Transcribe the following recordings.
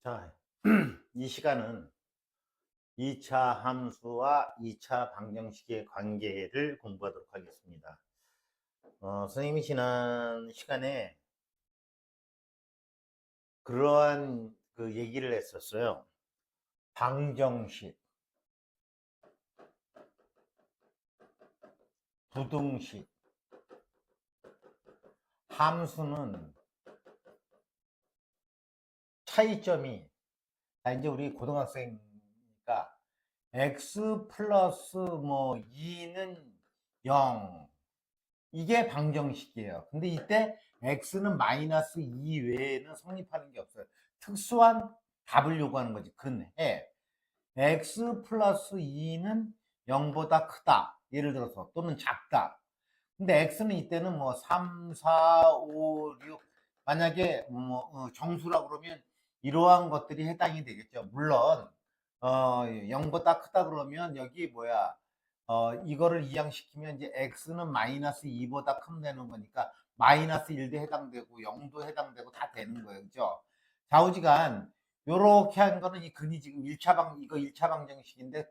자, 이 시간은 2차 함수와 2차 방정식의 관계를 공부하도록 하겠습니다. 선생님이 지난 시간에 그러한 그 얘기를 했었어요. 방정식, 부등식, 함수는 차이점이, 이제 우리 고등학생이니까 x 플러스 뭐 2는 0, 이게 방정식이에요. 근데 이때 x는 마이너스 2 외에는 성립하는 게 없어요. 특수한 답을 요구하는 거지. 근해 x 플러스 2는 0보다 크다, 예를 들어서, 또는 작다. 근데 x는 이때는 뭐 3, 4, 5, 6, 만약에 뭐 정수라고 그러면 이러한 것들이 해당이 되겠죠. 물론 0보다 크다 그러면 여기 뭐야, 이거를 이항시키면 이제 x는 마이너스 2보다 크면 되는 거니까 마이너스 1도 해당되고 0도 해당되고 다 되는 거예요. 그죠? 좌우지간 요렇게 한 거는 이 근이 지금 1차 방정식인데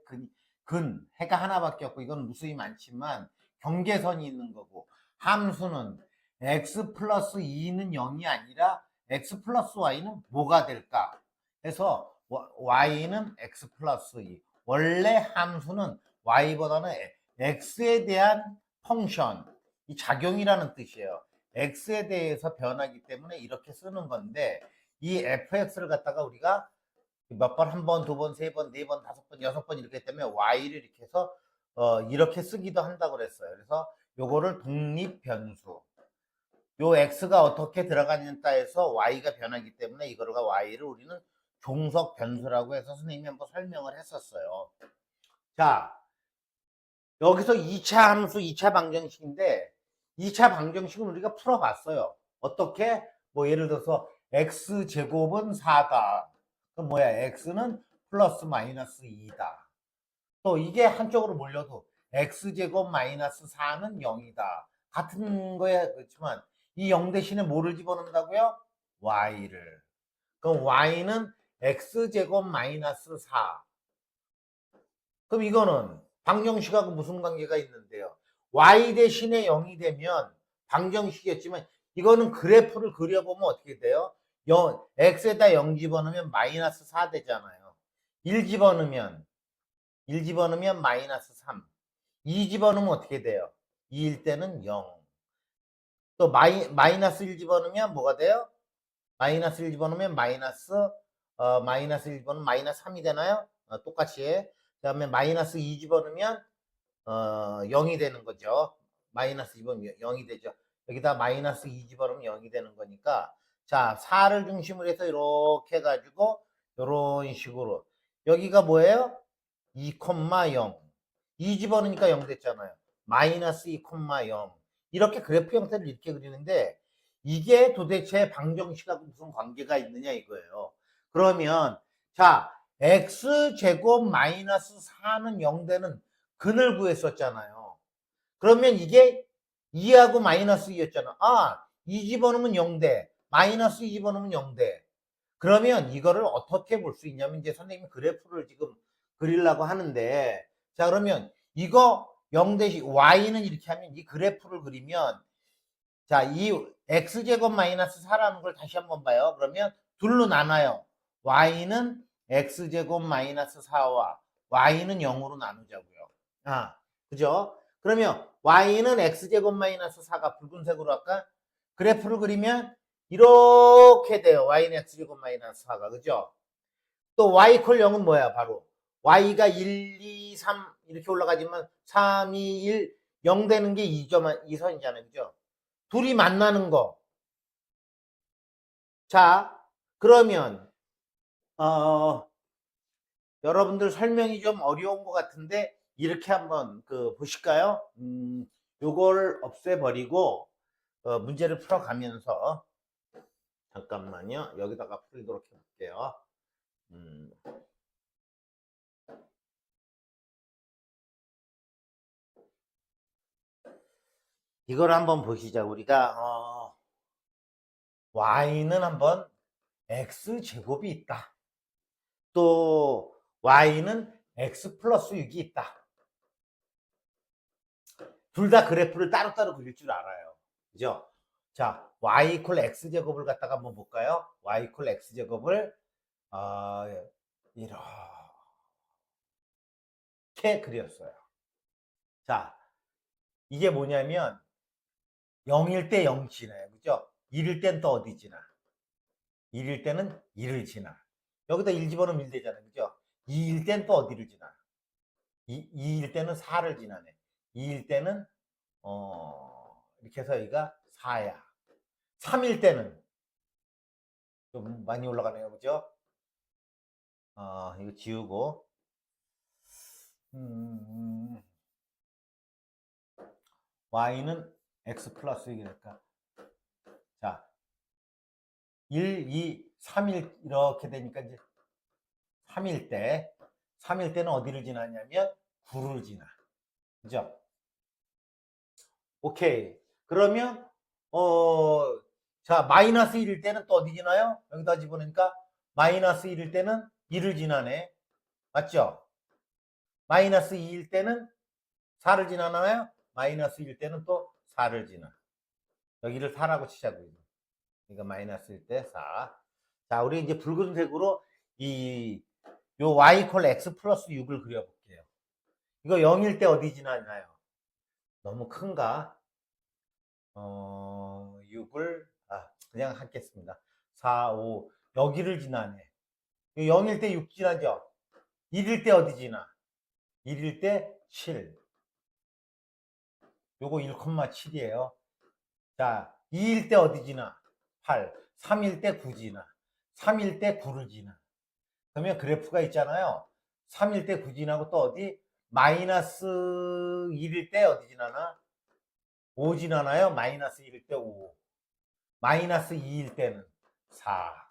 근 해가 하나밖에 없고 이건 무수히 많지만 경계선이 있는 거고, 함수는 x 플러스 2는 0이 아니라 x 플러스 y는 뭐가 될까? 그래서 y는 x 플러스 2. 원래 함수는 y보다는 x에 대한 펑션, 이 작용이라는 뜻이에요. x에 대해서 변하기 때문에 이렇게 쓰는 건데, 이 fx를 갖다가 우리가 몇 번, 한 번, 두 번, 세 번, 네 번, 다섯 번, 여섯 번 이렇게 때문에 y를 이렇게 해서 이렇게 쓰기도 한다고 그랬어요. 그래서 요거를 독립 변수, 요 x가 어떻게 들어가냐에 따라서 y가 변하기 때문에 이거가 y를 우리는 종속 변수라고 해서 선생님이 한번 설명을 했었어요. 자, 여기서 2차 함수, 2차 방정식인데 2차 방정식은 우리가 풀어봤어요. 어떻게? 뭐 예를 들어서 x제곱은 4다. 그럼 뭐야? x는 플러스 마이너스 2다. 또 이게 한쪽으로 몰려도 x제곱 마이너스 4는 0이다. 같은 거에 그렇지만 이 0 대신에 뭐를 집어넣는다고요? y를. 그럼 y는 x제곱 마이너스 4. 그럼 이거는 방정식하고 무슨 관계가 있는데요? y 대신에 0이 되면 방정식이었지만 이거는 그래프를 그려보면 어떻게 돼요? x에다 0 집어넣으면 마이너스 4 되잖아요. 1 집어넣으면 마이너스 3. 2 집어넣으면 어떻게 돼요? 2일 때는 0. 또 마이너스 1 집어넣으면 뭐가 돼요? 마이너스 1 집어넣으면 마이너스 1 집어넣으면 마이너스 3이 되나요? 똑같이. 그 다음에 마이너스 2 집어넣으면 0이 되는 거죠. 마이너스 2번 0이 되죠. 여기다 마이너스 2 집어넣으면 0이 되는 거니까, 자, 4를 중심으로 해서 이렇게 해가지고 이런 식으로, 여기가 뭐예요? 2,0. 2 집어넣으니까 0 됐잖아요. 마이너스 2,0. 이렇게 그래프 형태를 이렇게 그리는데 이게 도대체 방정식하고 무슨 관계가 있느냐 이거예요. 그러면 자, x제곱 마이너스 4는 0 되는 근을 구했었잖아요. 그러면 이게 2하고 마이너스 2였잖아. 2 집어넣으면 0대. 마이너스 2 집어넣으면 0대. 그러면 이거를 어떻게 볼 수 있냐면, 이제 선생님이 그래프를 지금 그리려고 하는데, 자, 그러면 이거 0 대시 y는 이렇게 하면 이 그래프를 그리면, 자, 이 x제곱 마이너스 4라는 걸 다시 한번 봐요. 그러면 둘로 나눠요. y는 x제곱 마이너스 4와 y는 0으로 나누자고요. 그죠? 그러면 y는 x제곱 마이너스 4가 붉은색으로 할까? 그래프를 그리면 이렇게 돼요. y는 x제곱 마이너스 4가. 그죠? 또 y 콜 0은 뭐야? 바로 y가 1, 2, 3 이렇게 올라가지만 3, 2, 1, 0 되는 게 2선이잖아요. 그죠? 둘이 만나는 거. 자, 그러면 여러분들 설명이 좀 어려운 것 같은데 이렇게 한번 보실까요? 요걸 없애버리고 문제를 풀어가면서, 잠깐만요. 여기다가 풀도록 해볼게요. 음, 이걸 한번 보시자. 우리가 y는 한번 x제곱이 있다. 또 y는 x 플러스 6이 있다. 둘 다 그래프를 따로따로 그릴 줄 알아요. 그죠? 자, y 이퀄 x제곱을 갖다가 한번 볼까요? y 이퀄 x제곱을 이렇게 그렸어요. 자, 이게 뭐냐면 0일 때 0 지나요. 그죠? 1일 땐 또 어디 지나? 1일 때는 1을 지나. 여기다 1 집어넣으면 1 되잖아요. 그죠? 2일 땐 또 어디를 지나? 2일 때는 4를 지나네. 2일 때는 이렇게 해서 여기가 4야. 3일 때는 좀 많이 올라가네요. 그죠? 이거 지우고 y는 x 플러스 6이니까 자 1, 2, 3일 이렇게 되니까 이제 3일 때는 어디를 지나냐면 9를 지나. 그죠? 오케이. 그러면 자 마이너스 1일 때는 또 어디 지나요? 여기다 집어넣으니까 마이너스 1일 때는 1을 지나네. 맞죠? 마이너스 2일 때는 4를 지나나요? 마이너스 1일 때는 또 4를 지나. 여기를 4라고 치자고요. 그러니까 마이너스 1 때 4. 자, 우리 이제 붉은색으로 요 y 이퀄 x 플러스 6을 그려볼게요. 이거 0일 때 어디 지나나요? 너무 큰가? 6을 그냥 하겠습니다. 4, 5 여기를 지나네. 0일 때 6 지나죠? 1일 때 어디 지나? 1일 때 7. 요거 1,7이에요. 자, 2일 때 어디 지나? 8. 3일 때 9 지나. 3일 때 9를 지나. 그러면 그래프가 있잖아요. 3일 때 9 지나고 또 어디? 마이너스 1일 때 어디 지나나? 5 지나나요? 마이너스 1일 때 5. 마이너스 2일 때는 4.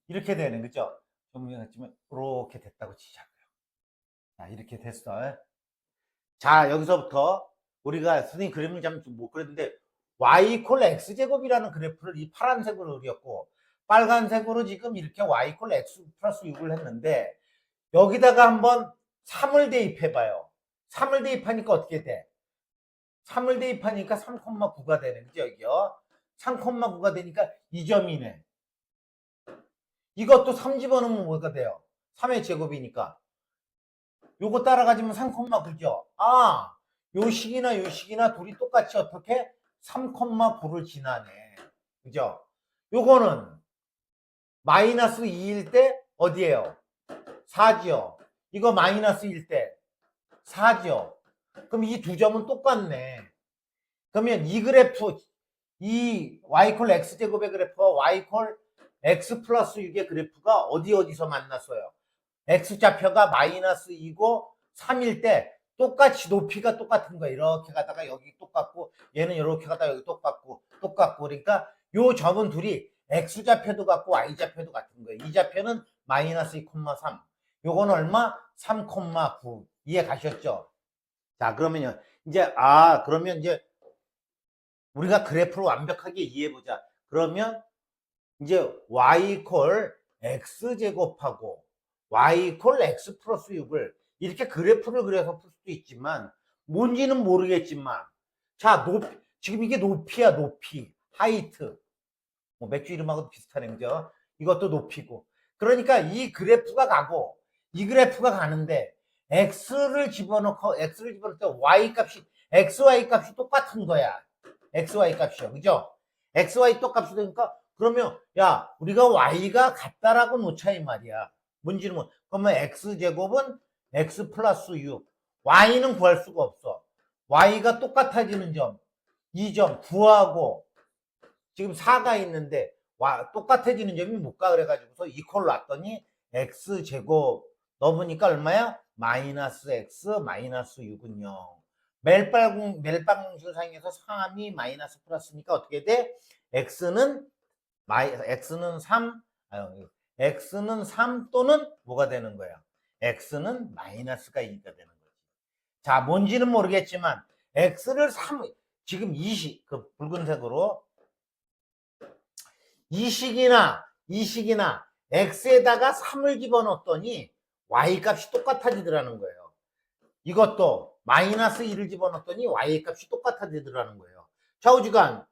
이렇게 되는 거죠. 좀 했지만 이렇게 됐다고 치자고요. 자, 이렇게 됐어. 자, 여기서부터 우리가 선생님 그림을 좀 못 그렸는데 y 이퀄 x제곱이라는 그래프를 이 파란색으로 그렸고 빨간색으로 지금 이렇게 y 이퀄 x 플러스 6을 했는데 여기다가 한번 3을 대입해봐요. 3을 대입하니까 어떻게 돼? 3을 대입하니까 3,9가 되네. 그죠? 여기요. 3,9가 되니까 2점이네. 이것도 3 집어넣으면 뭐가 돼요? 3의 제곱이니까. 요거 따라가지면 3,9죠? 요 식이나 둘이 똑같이 어떻게? 3,9를 지나네. 그죠? 요거는 마이너스 2일 때 어디에요? 4지요. 이거 마이너스 1일 때 4지요. 그럼 이 두 점은 똑같네. 그러면 이 그래프, 이 y 이퀄 x제곱의 그래프와 y 이퀄 x 플러스 6의 그래프가 어디서 만났어요? x좌표가 마이너스 2고 3일 때 똑같이 높이가 똑같은 거예요. 이렇게 가다가 여기 똑같고 얘는 이렇게 가다가 여기 똑같고 그러니까 요 점은 둘이 x좌표도 같고 y좌표도 같은 거예요. 이 좌표는 마이너스 2,3. 요거는 얼마? 3,9. 이해 가셨죠? 자, 그러면요. 그러면 이제 우리가 그래프를 완벽하게 이해해보자. 그러면 이제 y 이퀄 x제곱하고 y 이퀄 x 플러스 6을 이렇게 그래프를 그려서 풀 수도 있지만 뭔지는 모르겠지만 자, 지금 이게 높이야. 높이, 하이트. 뭐 맥주 이름하고도 비슷하네. 그죠? 이것도 높이고. 그러니까 이 그래프가 가고 이 그래프가 가는데 x를 집어넣을 때 y 값이 xy 값이 똑같은 거야. xy 값이요. 그죠? xy 똑같이 되니까 그러면 야, 우리가 y가 같다라고 놓자 이 말이야. 뭔지는 뭐 그러면 x제곱은 x 플러스 6. y는 구할 수가 없어. y가 똑같아지는 점. 이 점 구하고 지금 4가 있는데 똑같아지는 점이 못 가 그래가지고서 이퀄로 놨더니 x제곱 넣어보니까 얼마야? 마이너스 x 마이너스 6은 0. 멜빵술상에서 3이 마이너스 플러스니까 어떻게 돼? x는 3 또는 뭐가 되는 거야? x는 마이너스가 2가 되는 거지. 자, 뭔지는 모르겠지만 x를 3 지금 그 붉은색으로 이 식이나 x에다가 3을 집어넣었더니 y 값이 똑같아지더라는 거예요. 이것도 마이너스 1을 집어넣었더니 y 값이 똑같아지더라는 거예요. 좌우지간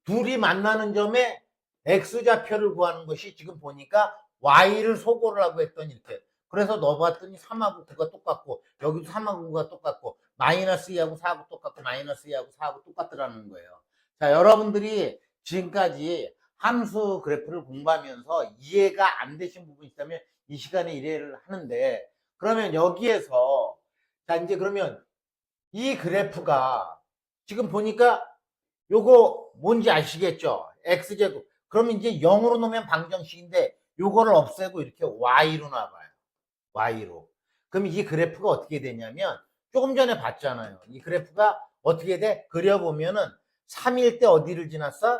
둘이 만나는 점에 x좌표를 구하는 것이 지금 보니까 y를 소거를 하고 했더니 이렇게. 그래서 넣어봤더니 3하고 9가 똑같고 여기도 3하고 9가 똑같고 마이너스 2하고 4하고 똑같고 마이너스 2하고 4하고 똑같더라는 거예요. 자, 여러분들이 지금까지 함수 그래프를 공부하면서 이해가 안 되신 부분이 있다면 이 시간에 이해를 하는데, 그러면 여기에서 자 이제 그러면 이 그래프가 지금 보니까 요거 뭔지 아시겠죠? x제곱. 그러면 이제 0으로 놓으면 방정식인데 요거를 없애고 이렇게 y로 놔봐요. y로. 그럼 이 그래프가 어떻게 되냐면 조금 전에 봤잖아요. 이 그래프가 어떻게 돼? 그려보면은 3일 때 어디를 지났어?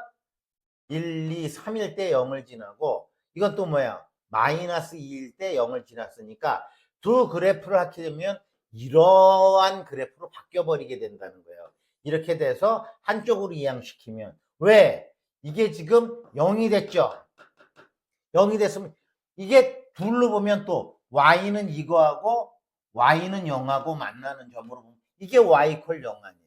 1, 2, 3일 때 0을 지나고, 이건 또 뭐야? 마이너스 2일 때 0을 지났으니까 두 그래프를 하게 되면 이러한 그래프로 바뀌어버리게 된다는 거예요. 이렇게 돼서 한쪽으로 이항시키면, 왜? 이게 지금 0이 됐죠? 0이 됐으면 이게 둘로 보면 또 y는 이거하고 y는 0하고 만나는 점으로 보면 이게 y = 0 아니에요.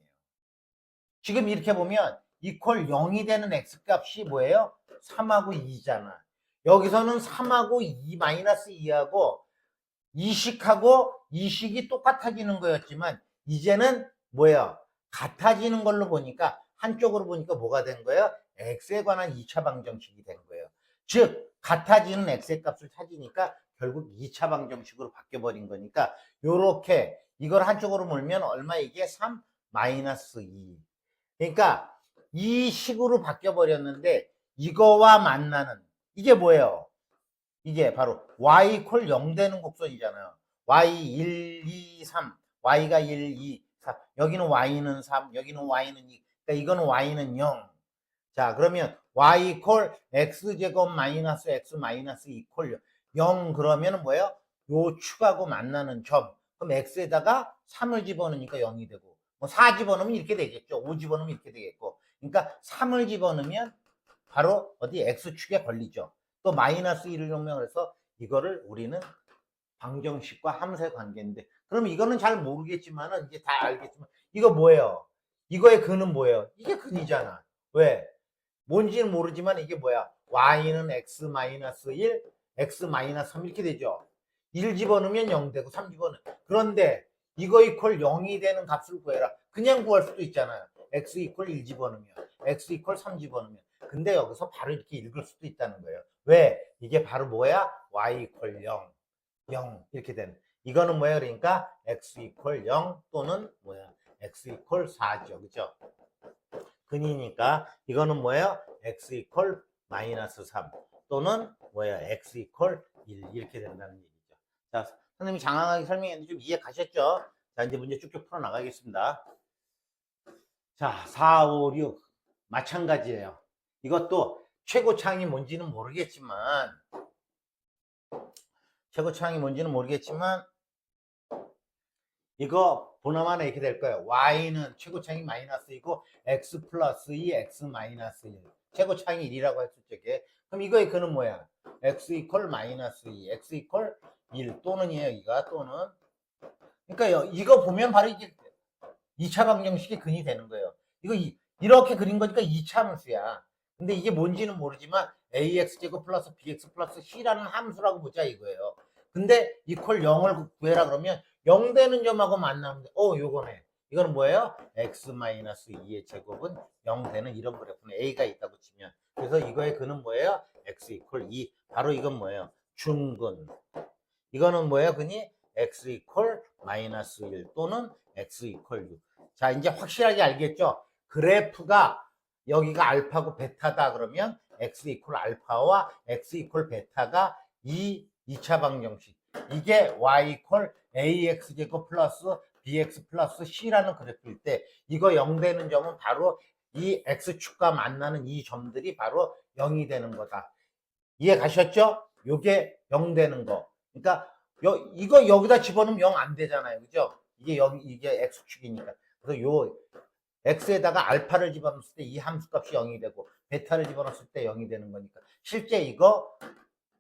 지금 이렇게 보면 이퀄 0이 되는 x값이 뭐예요? 3하고 2잖아. 여기서는 3하고 2 마이너스 2하고 이식하고 이식이 똑같아지는 거였지만 이제는 뭐예요? 같아지는 걸로 보니까 한쪽으로 보니까 뭐가 된 거예요? x에 관한 2차 방정식이 된 거예요. 즉 같아지는 x의 값을 찾으니까 결국 2차 방정식으로 바뀌어버린 거니까 요렇게 이걸 한쪽으로 몰면 얼마? 이게 3 마이너스 2. 그러니까 이 식으로 바뀌어 버렸는데 이거와 만나는 이게 뭐예요? 이게 바로 y = 0 되는 곡선이잖아요. y 1, 2, 3, y가 1, 2, 4. 여기는 y는 3, 여기는 y는 2. 그러니까 이거는 y는 0. 자, 그러면 y = x제곱 마이너스 x 마이너스 2 = 0. 그러면 뭐예요? 요 축하고 만나는 점. 그럼 x에다가 3을 집어넣으니까 0이 되고, 뭐 4 집어넣으면 이렇게 되겠죠. 5 집어넣으면 이렇게 되겠고. 그러니까 3을 집어넣으면 바로 어디 x축에 걸리죠. 또 마이너스 1을 증명해서 이거를 우리는 방정식과 함수의 관계인데, 그럼 이거는 잘 모르겠지만은 이제 다 알겠지만 이거 뭐예요? 이거의 근은 뭐예요? 이게 근이잖아. 왜? 뭔지는 모르지만 이게 뭐야? y는 x 마이너스 1, x 마이너스 3 이렇게 되죠. 1 집어넣으면 0 되고 3 집어넣으면. 그런데 이거 이퀄 0이 되는 값을 구해라. 그냥 구할 수도 있잖아요. x 이퀄 1 집어넣으면, x 이퀄 3 집어넣으면. 근데 여기서 바로 이렇게 읽을 수도 있다는 거예요. 왜? 이게 바로 뭐야? y 이퀄 0, 0 이렇게 되는. 이거는 뭐야? 그러니까 x 이퀄 0 또는 뭐야? x 이퀄 4죠. 그죠? 근이니까 이거는 뭐예요? x 이퀄 마이너스 3 또는 뭐예요? x 이퀄 1 이렇게 된다는 얘기죠. 자, 선생님이 장황하게 설명했는데 좀 이해 가셨죠? 자, 이제 문제 쭉쭉 풀어 나가겠습니다. 자, 4, 5, 6 마찬가지예요. 이것도 최고차항이 뭔지는 모르겠지만 이거 보나마나 이렇게 될 거예요. y는 최고차항이 마이너스이고 x 플러스 2, x 마이너스 1. 최고차항이 1이라고 했을 적에 그럼 이거의 근은 뭐야? x 이퀄 마이너스 2, x 이퀄 1 또는이에요. 여기가 또는. 그러니까 이거 보면 바로 이게 2차 방정식이 근이 되는 거예요. 이거 이렇게 그린 거니까 2차 함수야. 근데 이게 뭔지는 모르지만 ax제곱 플러스 bx 플러스 c라는 함수라고 보자 이거예요. 근데 이퀄 0을 구해라 그러면 0 되는 점하고 만나면 요거네. 이거는 뭐예요? x-2의 제곱은 0 되는 이런 그래프는 a가 있다고 치면. 그래서 이거의 근은 뭐예요? x 이퀄 2. 바로 이건 뭐예요? 중근. 이거는 뭐예요? 근이 x 이퀄 마이너스 1 또는 x 이퀄 6. 자, 이제 확실하게 알겠죠? 그래프가 여기가 알파고 베타다 그러면 x 이퀄 알파와 x 이퀄 베타가 2차 방정식. 이게 y 이퀄 ax 제곱 플러스 bx 플러스 c라는 그래프일 때 이거 0 되는 점은 바로 이 x축과 만나는 이 점들이 바로 0이 되는 거다. 이해 가셨죠? 요게 0 되는 거. 그러니까 이거 여기다 집어넣으면 0 안 되잖아요. 그죠? 이게 x축이니까. 그래서 요 x에다가 알파를 집어넣었을 때 이 함수값이 0이 되고 베타를 집어넣었을 때 0이 되는 거니까 실제 이거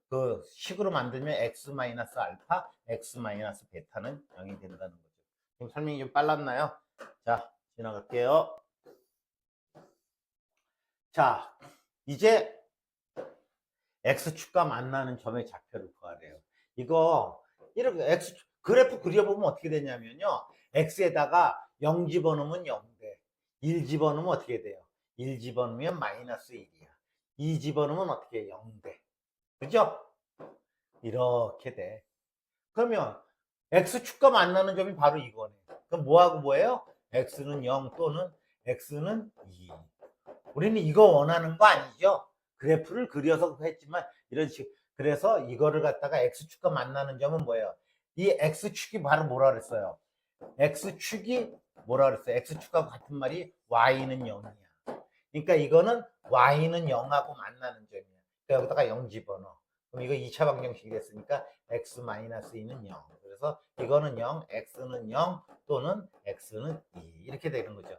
그 식으로 만들면 x 마이너스 알파, x 마이너스 베타는 0이 된다는 거죠. 지금 설명이 좀 빨랐나요? 자, 지나갈게요. 자, 이제 x축과 만나는 점의 좌표를 구하래요. 이거 이렇게 그래프 그려보면 어떻게 되냐면요. x에다가 0 집어넣으면 0돼. 1 집어넣으면 어떻게 돼요? 1 집어넣으면 마이너스 1이야. 2 집어넣으면 어떻게 해? 0돼. 그죠? 이렇게 돼. 그러면 x축과 만나는 점이 바로 이거네. 그럼 뭐하고 뭐예요? x는 0 또는 x는 2. 우리는 이거 원하는 거 아니죠? 그래프를 그려서 했지만 이런 식. 그래서 이거를 갖다가 x축과 만나는 점은 뭐예요? 이 x축이 바로 뭐라 그랬어요? x축이 뭐라 그랬어요? x축하고 같은 말이 y는 0이야. 그러니까 이거는 y는 0하고 만나는 점이야. 그러니까 여기다가 0 집어넣어. 그럼 이거 2차 방정식이 됐으니까 x-2는 0. 그래서 이거는 0, x는 0 또는 x는 2 이렇게 되는 거죠.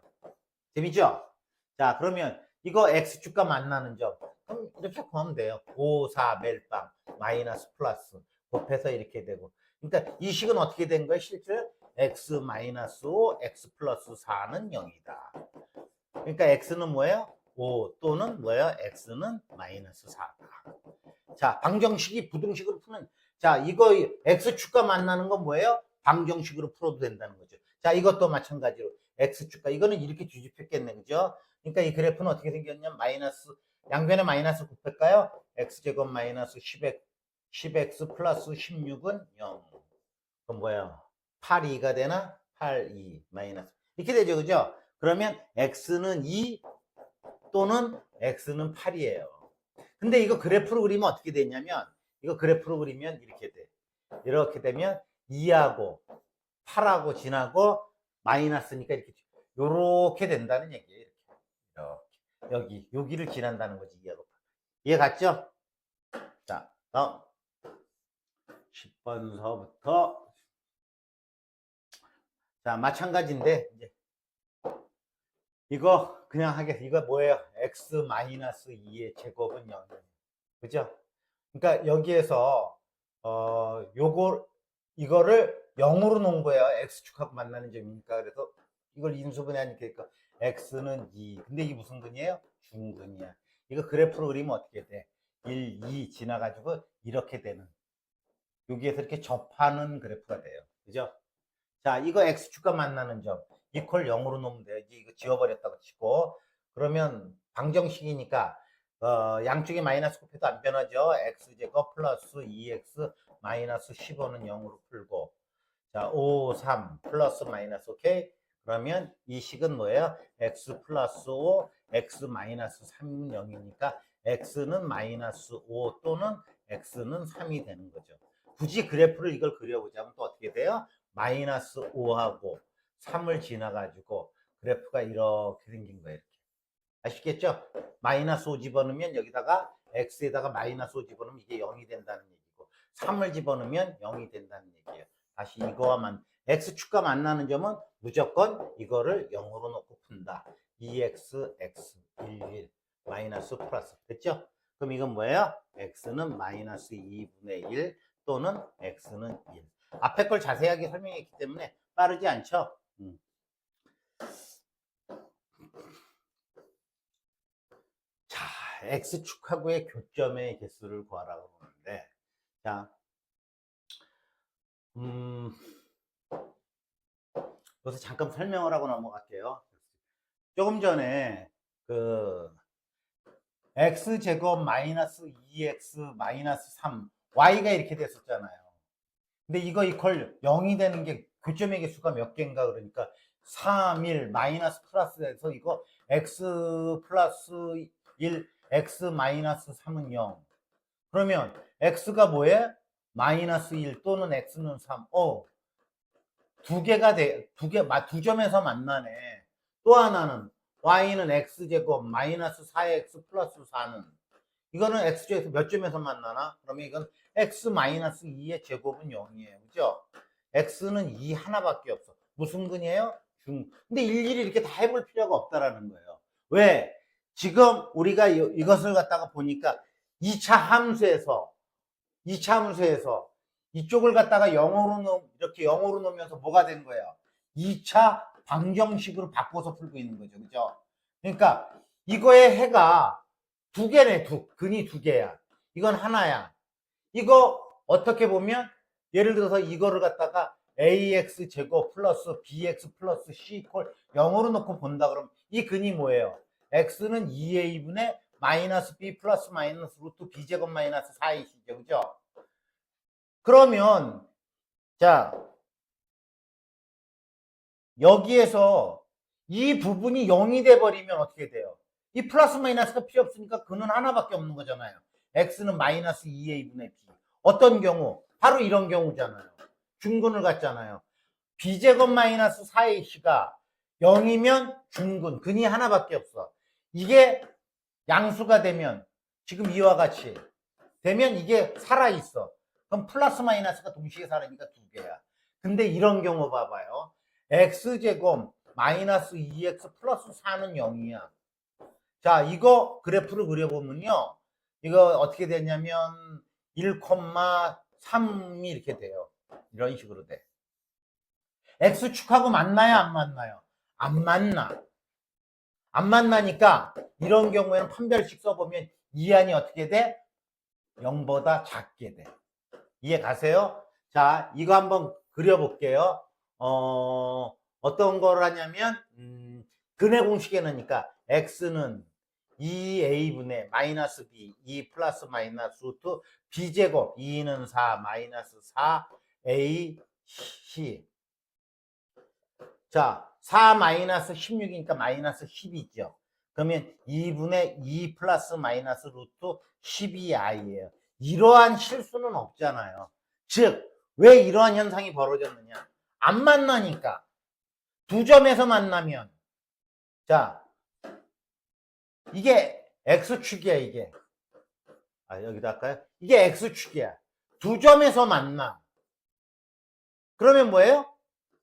재밌죠? 자, 그러면 이거 x축과 만나는 점. 그럼 이렇게 구하면 돼요. 5, 4, 멜빵, 마이너스 플러스 곱해서 이렇게 되고. 그러니까 이 식은 어떻게 된 거예요? 실제 x-5, x 플러스 4는 0이다. 그러니까 x는 뭐예요? 5 또는 뭐예요? x는 마이너스 4다. 자, 방정식이 부등식으로 푸는. 자, 이거 x축과 만나는 건 뭐예요? 방정식으로 풀어도 된다는 거죠. 자, 이것도 마찬가지로 x축과 이거는 이렇게 뒤집혔겠네, 그죠? 그러니까 이 그래프는 어떻게 생겼냐면 마이너스 양변에 마이너스 곱할까요? x제곱 마이너스 10x 플러스 16은 0. 그럼 뭐예요? 8, 2가 되나? 8, 2 마이너스 이렇게 되죠, 그죠? 그러면 x는 2 또는 x는 8이에요. 근데 이거 그래프로 그리면 어떻게 되냐면 이거 그래프로 그리면 이렇게 돼. 이렇게 되면 2하고 8하고 지나고 마이너스니까 이렇게 된다는 얘기예요. 이렇게. 여기를 지난다는 거지. 2하고 8. 이해 갔죠? 자, 다음 10번서부터 자, 마찬가지인데 이제 이거 그냥 하겠습니다. 이거 뭐예요? x-2의 제곱은 0이에요. 그죠? 그러니까 여기에서 이거를 0으로 놓은 거예요. x축하고 만나는 점이니까. 그래서 이걸 인수분해하니까 x는 2. 근데 이게 무슨 근이에요? 중근이야. 이거 그래프로 그리면 어떻게 돼? 1, 2 지나가지고 이렇게 되는. 여기에서 이렇게 접하는 그래프가 돼요. 그죠? 자, 이거 x축과 만나는 점 이퀄 0으로 놓으면 돼요. 이거 지워버렸다고 치고. 그러면 방정식이니까 양쪽에 마이너스 곱해도 안 변하죠. x제곱 플러스 2x 마이너스 15는 0으로 풀고. 자, 5, 3 플러스 마이너스 오케이. 그러면 이 식은 뭐예요? x 플러스 5, x 마이너스 3은 0이니까 x는 마이너스 5 또는 x는 3이 되는 거죠. 굳이 그래프를 이걸 그려보자면 또 어떻게 돼요? 마이너스 5하고 3을 지나가지고 그래프가 이렇게 생긴 거예요. 이렇게. 아시겠죠? 마이너스 5 집어넣으면 여기다가 x에다가 마이너스 5 집어넣으면 이게 0이 된다는 얘기고 3을 집어넣으면 0이 된다는 얘기예요. 다시 이거와만 x축과 만나는 점은 무조건 이거를 0으로 놓고 푼다. 2x, x, 1, 1 마이너스 플러스 됐죠? 그럼 이건 뭐예요? x는 마이너스 2분의 1 또는 x는 1. 앞에 걸 자세하게 설명했기 때문에 빠르지 않죠? 자, x축하고의 교점의 개수를 구하라고 하는데, 자, 여기서 잠깐 설명을 하고 넘어갈게요. 조금 전에 그 x제곱 마이너스 2x 마이너스 3 y가 이렇게 됐었잖아요. 근데 이거 이퀄 0이 되는 게 교점의 개수가 몇 개인가 그러니까 3, 1 마이너스 플러스 해서 이거 x 플러스 1 x 마이너스 3은 0. 그러면 x가 뭐예요? 마이너스 1 또는 x는 3. 두 개가 돼. 두 점에서 만나네. 또 하나는 y는 x제곱 마이너스 4x 플러스 4는 이거는 x제곱 몇 점에서 만나나? 그러면 이건 x 마이너스 2의 제곱은 0이에요. 그죠? x는 2 하나밖에 없어. 무슨 근이에요? 중. 근데 일일이 이렇게 다 해볼 필요가 없다라는 거예요. 왜? 지금 우리가 이것을 갖다가 보니까 2차 함수에서 2차 함수에서 이쪽을 갖다가 이렇게 0으로 놓으면서 뭐가 된 거예요? 2차 방정식으로 바꿔서 풀고 있는 거죠. 그죠? 그러니까 이거의 해가 두 개네. 근이 두 개야. 이건 하나야. 이거 어떻게 보면 예를 들어서 이거를 갖다가 ax 제곱 플러스 bx 플러스 c 이퀄 0으로 놓고 본다 그러면 이 근이 뭐예요? x는 2a분의 마이너스 b 플러스 마이너스 루트 b 제곱 마이너스 4a시죠. 그죠? 그러면 자 여기에서 이 부분이 0이 돼버리면 어떻게 돼요? 이 플러스 마이너스가 필요 없으니까 근은 하나밖에 없는 거잖아요. x는 마이너스 2a분의 b. 어떤 경우? 바로 이런 경우잖아요. 중근을 갖잖아요. b제곱 마이너스 4ac가 0이면 중근, 근이 하나밖에 없어. 이게 양수가 되면 지금 이와 같이 되면 이게 살아있어. 그럼 플러스 마이너스가 동시에 살아니까 두 개야. 근데 이런 경우 봐봐요. x제곱 마이너스 2x 플러스 4는 0이야. 자, 이거 그래프를 그려보면요. 이거 어떻게 되냐면 1,3이 이렇게 돼요. 이런 식으로 돼. x축하고 맞나요? 안 맞나요? 안 맞나. 안 만나니까 이런 경우에는 판별식 써보면 이한이 어떻게 돼? 0보다 작게 돼. 이해 가세요? 자, 이거 한번 그려볼게요. 어떤 걸 하냐면 근의 공식에 넣으니까 x는 2a분의 마이너스 b 2 플러스 마이너스 루트 b제곱 2는 4 마이너스 4a c 자 4 마이너스 16이니까 마이너스 10이죠. 그러면 2분의 2 플러스 마이너스 루트 12i예요. 이러한 실수는 없잖아요. 즉, 왜 이러한 현상이 벌어졌느냐? 안 만나니까. 두 점에서 만나면 자, 이게 x축이야, 이게. 여기다 할까요? 이게 x축이야. 두 점에서 만나. 그러면 뭐예요?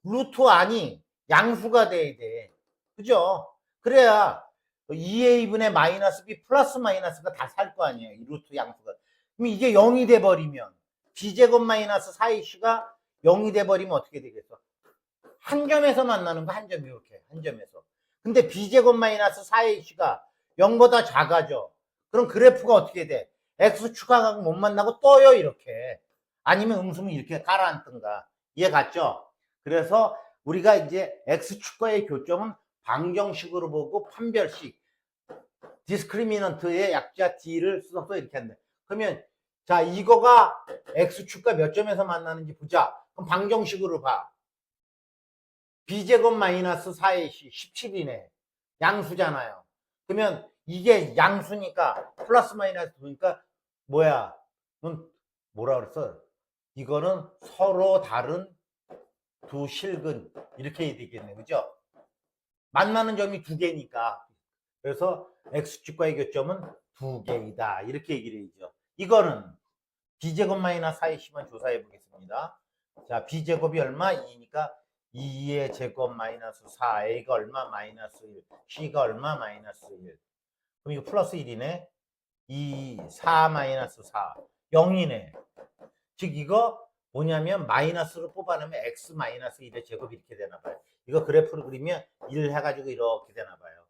루트 안이 양수가 돼야 돼. 그죠? 그래야 2a분의 마이너스 b 플러스 마이너스가 다 살 거 아니에요. 이 루트 양수가. 그럼 이게 0이 돼버리면 b제곱 마이너스 4ac가 0이 돼버리면 어떻게 되겠어? 한 점에서 만나는 거 한 점 이렇게 한 점에서. 근데 b제곱 마이너스 4ac가 0보다 작아져. 그럼 그래프가 어떻게 돼? x축하고 못 만나고 떠요 이렇게. 아니면 음수는 이렇게 가라앉든가. 이해 갔죠? 그래서 우리가 이제 x축과의 교점은 방정식으로 보고 판별식 디스크리미넌트의 약자 d를 써서 이렇게 한다. 그러면 자 이거가 x축과 몇 점에서 만나는지 보자. 그럼 방정식으로 봐. b제곱 마이너스 4ac 17이네. 양수잖아요. 그러면 이게 양수니까 플러스 마이너스 보니까 뭐야? 뭐라 그랬어? 이거는 서로 다른 두 실근 이렇게 되겠네. 그죠? 만나는 점이 두 개니까. 그래서 x축과의 교점은 두 개이다. 이렇게 얘기를 해야죠. 이거는 b제곱 마이너스 4ac만 조사해 보겠습니다. 자, b제곱이 얼마? 2니까 2의 제곱 마이너스 4, a가 얼마? 마이너스 1, c가 얼마? 마이너스 1. 그럼 이거 플러스 1이네. 2, 4 마이너스 4, 0이네. 즉 이거 뭐냐면 마이너스로 뽑아내면 x 마이너스 1의 제곱이 이렇게 되나 봐요. 이거 그래프를 그리면 1 해가지고 이렇게 되나 봐요.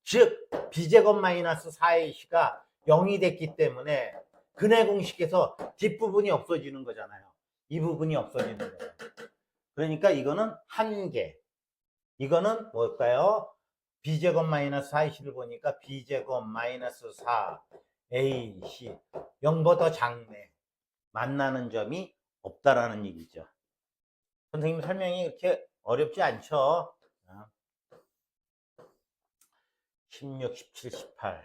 즉 b제곱 마이너스 4ac가 0이 됐기 때문에 근의 공식에서 뒷부분이 없어지는 거잖아요. 이 부분이 없어지는 거예요. 그러니까 이거는 한 개. 이거는 뭘까요? b제곱 마이너스 4ac를 보니까 b제곱 마이너스 4ac 0보다 작네. 만나는 점이 없다라는 얘기죠. 선생님 설명이 이렇게 어렵지 않죠? 16, 17, 18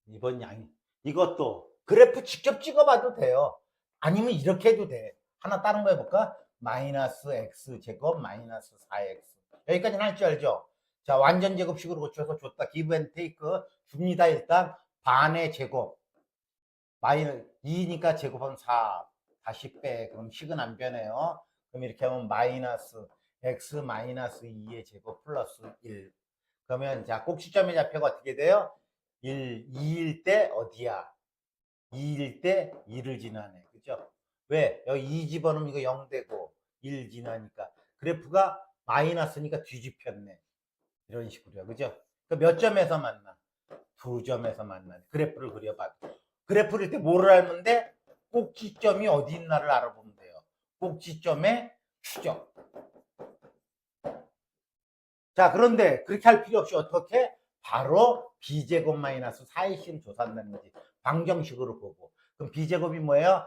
이번 양이 이것도 그래프 직접 찍어봐도 돼요. 아니면 이렇게 해도 돼. 하나 다른 거 해볼까? 마이너스 x 제곱 마이너스 4x 여기까지는 할 줄 알죠? 자 완전 제곱식으로 고쳐서 줬다. 기브 앤 테이크 줍니다. 일단 반의 제곱 마이너스 2니까 제곱하면 4 다시 빼. 그럼 식은 안 변해요. 그럼 이렇게 하면 마이너스 x 마이너스 2의 제곱 플러스 1 그러면 자 꼭지점의 좌표가 어떻게 돼요? 2일 때 어디야? 2일 때 2를 지나네. 그죠? 왜? 여기 2 집어넣으면 이거 0 되고 1 지나니까 그래프가 마이너스니까 뒤집혔네. 이런 식으로요. 그죠? 몇 점에서 만나? 2점에서 만나네. 그래프를 그려봐. 그래프를 때 뭐를 알면 돼? 꼭지점이 어디 있나를 알아보면 돼요. 꼭지점의 추적. 자, 그런데 그렇게 할 필요 없이 어떻게? 바로 b제곱 마이너스 4ac를 조사한다는 거지. 방정식으로 보고. 그럼 b제곱이 뭐예요?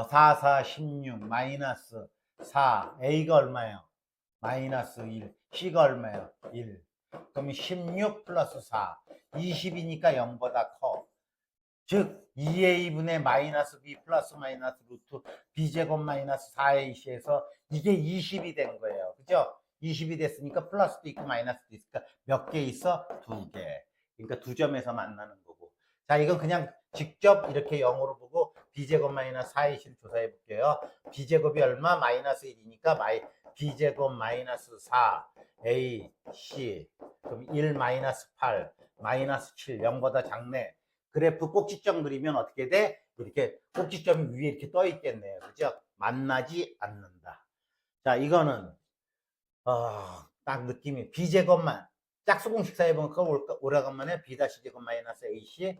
4, 4, 16 마이너스 4. a가 얼마예요? 마이너스 1. c가 얼마예요? 1. 그럼 16 플러스 4. 20이니까 0보다 커. 즉 2a분의 마이너스 b 플러스 마이너스 루트 b제곱 마이너스 4ac에서 이게 20이 된 거예요. 그죠? 20이 됐으니까 플러스도 있고 마이너스도 있으니까 몇 개 있어? 2개. 그러니까 두 점에서 만나는 거고. 자, 이건 그냥 직접 이렇게 0으로 보고 b제곱 마이너스 4ac를 조사해 볼게요. b제곱이 얼마? 마이너스 1이니까 b제곱 마이너스 4 a c 그럼 1 마이너스 8 마이너스 7 0보다 작네. 그래프 꼭지점 그리면 어떻게 돼? 이렇게 꼭지점이 위에 이렇게 떠 있겠네요. 그죠? 만나지 않는다. 자, 이거는 딱 느낌이 b제곱만 짝수공식 사해보면 그거 오라간만에 b-제곱 마이너스 ac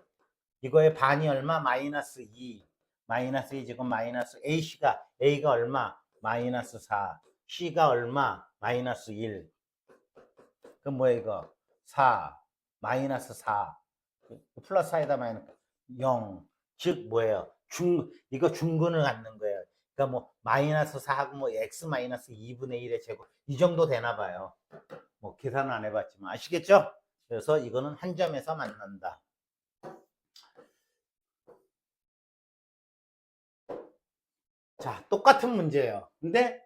이거의 반이 얼마? 마이너스 2 마이너스 2제곱 마이너스 ac가 a가 얼마? 마이너스 4 c가 얼마? 마이너스 1 그럼 뭐야 이거? 4 마이너스 4 플러스 사이다 마이너스 0. 즉 뭐예요? 이거 중근을 갖는 거예요. 그러니까 뭐 마이너스 4하고 뭐 x 마이너스 2분의 1의 제곱 이 정도 되나 봐요. 뭐 계산은 안 해봤지만 아시겠죠? 그래서 이거는 한 점에서 만난다. 자, 똑같은 문제예요. 근데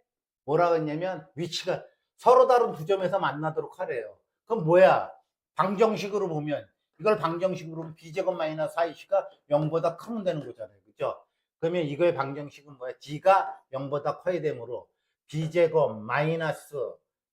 뭐라고 했냐면 위치가 서로 다른 두 점에서 만나도록 하래요. 그럼 뭐야? 방정식으로 보면 이걸 방정식으로 보면 b제곱 마이너스 4ac가 0보다 크면 되는 거잖아요. 그죠? 그러면 이거의 방정식은 뭐야? d가 0보다 커야 되므로 b제곱 마이너스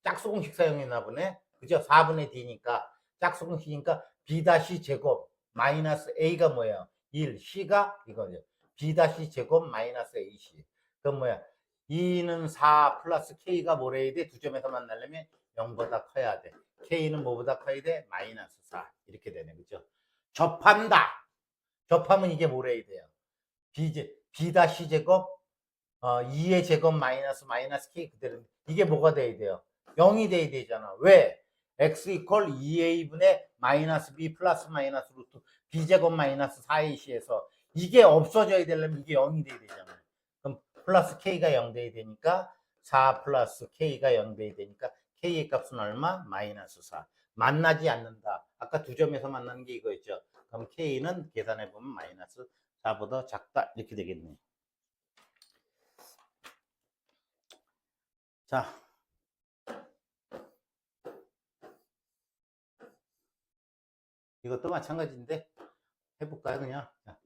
짝수공식 사용했나 보네. 그죠? 4분의 d니까 짝수공식이니까 b-제곱 마이너스 a가 뭐예요? 1, c가 이거죠. b-제곱 마이너스 ac. 그럼 뭐야? 2는 4 플러스 k가 뭐래야 돼? 두 점에서 만나려면 0보다 커야 돼. k는 뭐보다 커야 돼? 마이너스 4. 이렇게 되네. 그죠? 접한다. 접하면 이게 뭐래야 돼요? b-제곱 2의 제곱 마이너스 k 그대로. 이게 뭐가 돼야 돼요? 0이 돼야 되잖아. 왜? x 이퀄 2a분의 마이너스 b 플러스 마이너스 루트 b제곱 마이너스 4ac에서 이게 없어져야 되려면 이게 0이 돼야 되잖아요. 그럼 플러스 k가 0 돼야 되니까 4 플러스 k가 0 돼야 되니까 k의 값은 얼마? 마이너스 4. 만나지 않는다. 아까 두 점에서 만나는 게 이거였죠. 그럼 k는 계산해보면 마이너스 4보다 작다. 이렇게 되겠네요. 자, 이것도 마찬가지인데 해볼까요 그냥? 자,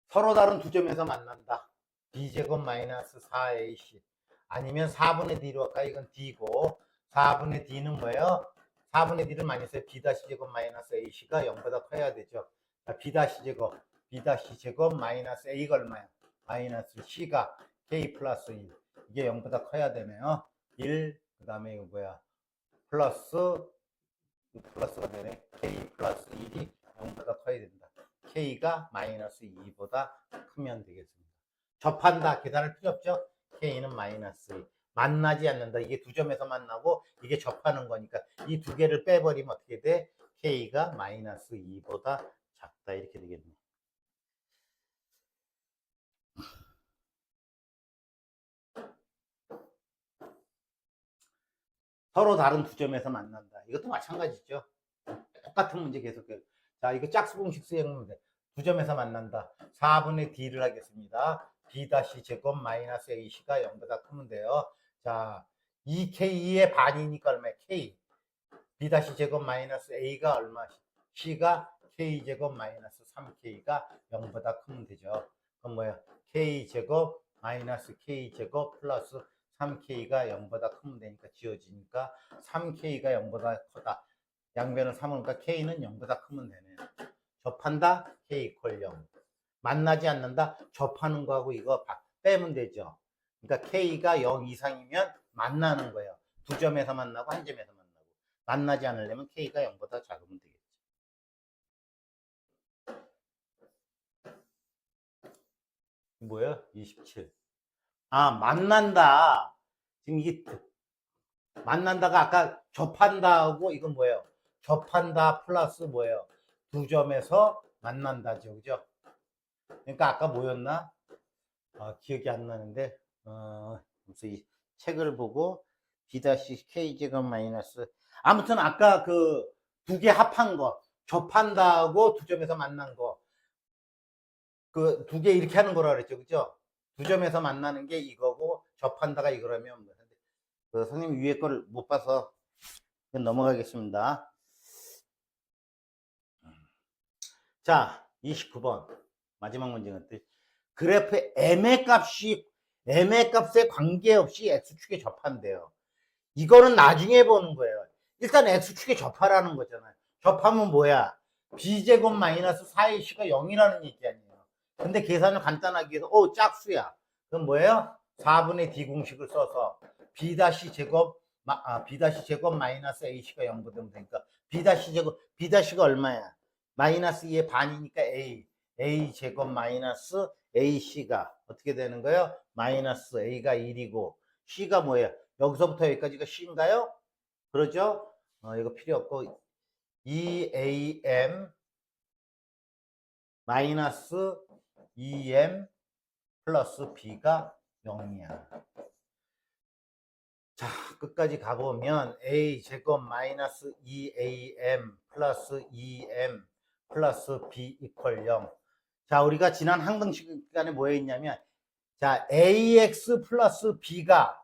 서로 다른 두 점에서 만난다. b제곱 마이너스 4ac 아니면 4분의 d로 할까? 이건 d고 4분의 d는 뭐예요? 4분의 d를 많이 써요. b-제곱 마이너스 ac가 0보다 커야 되죠. 자, b-제곱 마이너스 a가 얼마야? 마이너스 c가 k 플러스 1 이게 0보다 커야 되네요. 1 그 다음에 이거 뭐야? 플러스가 되네. k 플러스 1이 0보다 커야 된다. k가 마이너스 2보다 크면 되겠습니다. 접한다. 계산할 필요 없죠? k는 마이너스 2. 만나지 않는다. 이게 두 점에서 만나고 이게 접하는 거니까 이 두 개를 빼버리면 어떻게 돼? k가 마이너스 2보다 작다. 이렇게 되겠네요. 서로 다른 두 점에서 만난다. 이것도 마찬가지죠. 똑같은 문제 계속해요. 자, 이거 짝수공식 수행하면 돼. 두 점에서 만난다. 4분의 d를 하겠습니다. b-제곱 마이너스 ac가 0보다 크면 돼요. 자, 2k의 반이니까 얼마야? k. b-제곱 마이너스 a가 얼마? c가 k제곱 마이너스 3k가 0보다 크면 되죠. 그럼 뭐야? k제곱 마이너스 k제곱 플러스 3k가 0보다 크면 되니까 지워지니까 3k가 0보다 크다. 양변을 3으니까 k는 0보다 크면 되네요. 접한다? K 이퀄 0. 만나지 않는다? 접하는 거하고 이거 빼면 되죠. 그러니까 K가 0 이상이면 만나는 거예요. 두 점에서 만나고 한 점에서 만나고. 만나지 않으려면 K가 0보다 작으면 되겠죠. 뭐예요? 27. 아, 만난다. 지금 이게 만난다가 아까 접한다 하고 이건 뭐예요? 접한다 플러스 뭐예요? 두 점에서 만난다죠. 그죠? 그러니까 아까 뭐였나? 기억이 안 나는데, 무슨 이 책을 보고 B-K제곱 마이너스. 아무튼 아까 그 두 개 합한 거, 접한다 하고 두 점에서 만난 거, 그 두 개 이렇게 하는 거라 그랬죠. 그죠? 두 점에서 만나는 게 이거고, 접한다가 이거라면, 그 선생님 위에 거를 못 봐서 넘어가겠습니다. 자, 29번. 마지막 문제는 그래프의 M의 값에 관계없이 X축에 접한대요. 이거는 나중에 보는 거예요. 일단 X축에 접하라는 거잖아요. 접하면 뭐야? B제곱 마이너스 4AC가 0이라는 얘기 아니에요. 근데 계산을 간단하게 해서, 짝수야. 그럼 뭐예요? 4분의 D 공식을 써서 B-제곱 마이너스 AC가 0보다 되니까 B-가 얼마야? 마이너스 2의 반이니까 A 제곱 마이너스 AC가 어떻게 되는 거예요? 마이너스 A가 1이고 C가 뭐예요? 여기서부터 여기까지가 C인가요? 그러죠? 이거 필요 없고 2AM 마이너스 2M 플러스 B가 0이야. 자, 끝까지 가보면 A 제곱 마이너스 2AM 플러스 2M 플러스 B 이퀄 0. 자, 우리가 지난 항등 시간에 뭐 했냐면, 자, AX 플러스 B가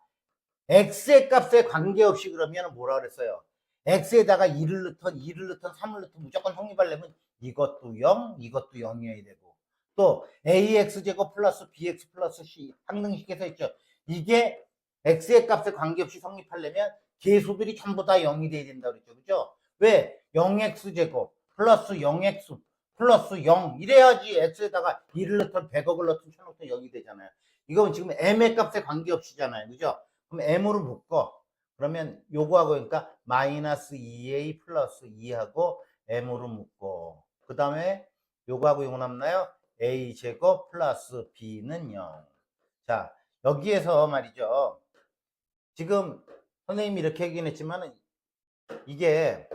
X의 값에 관계없이 그러면 뭐라 그랬어요? X에다가 2를 넣던 3을 넣던 무조건 성립하려면 이것도 0, 이것도 0이어야 되고. 또 AX제곱 플러스 BX 플러스 C 항등식에서 있죠. 이게 X의 값에 관계없이 성립하려면 계수들이 전부 다 0이 돼야 된다 그랬죠. 그죠? 왜? 0X제곱 플러스 0X 플러스 0 이래야지 X에다가 2를 넣던 100억을 넣던 1000억 넣던 0이 되잖아요. 이건 지금 M의 값에 관계없이잖아요. 그죠? 그럼 M으로 묶어. 그러면 요거하고 그러니까 마이너스 2A 플러스 2하고 M으로 묶고 그 다음에 요거하고 요거 남나요? A 제곱 플러스 B는 0. 자, 여기에서 말이죠. 지금 선생님이 이렇게 얘기는 했지만 이게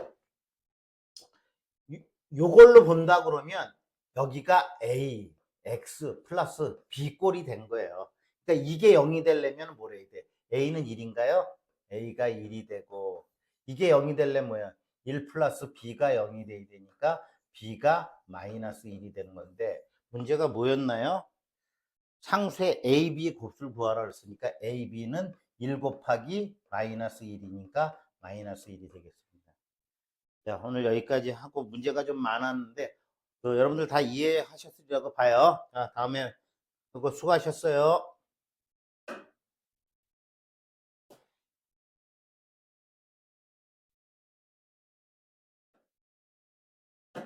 요걸로 본다 그러면 여기가 A, X 플러스 B 꼴이 된 거예요. 그러니까 이게 0이 되려면 뭐래 야 돼? A는 1인가요? A가 1이 되고 이게 0이 되려면 뭐야? 1 플러스 B가 0이 돼야 되니까 B가 마이너스 1이 되는 건데 문제가 뭐였나요? 상수의 A, B 곱수를 구하라 그랬으니까 A, B는 1 곱하기 마이너스 1이니까 마이너스 1이 되겠습니다. 자, 오늘 여기까지 하고 문제가 좀 많았는데 여러분들 다 이해하셨으리라고 봐요. 자, 다음에 그거 수고하셨어요.